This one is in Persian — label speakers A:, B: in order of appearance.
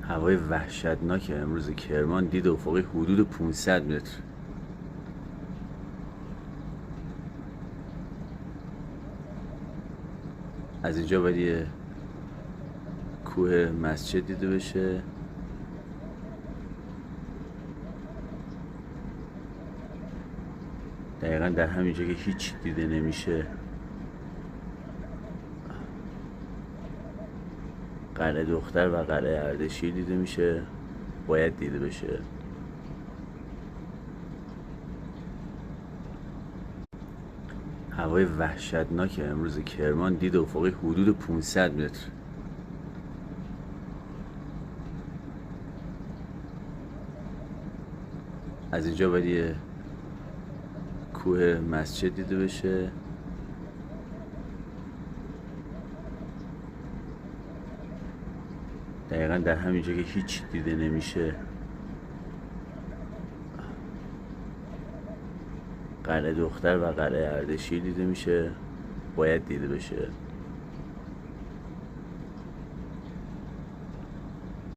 A: هوای وحشتناک امروز کرمان دید افقی حدود 500 متر. از اینجا باید یه کوه مسجد دیده بشه. دقیقا در همینجا که هیچ دیده نمیشه قلعه دختر و قلعه اردشیر دیده میشه، باید دیده بشه. هوای وحشتناک امروز کرمان دید افقی حدود 500 متر. از اینجا باید یه کوه مسجد دیده بشه. دقیقا در همینجا که هیچ دیده نمیشه قلعه دختر و قلعه اردشیر دیده میشه، باید دیده بشه.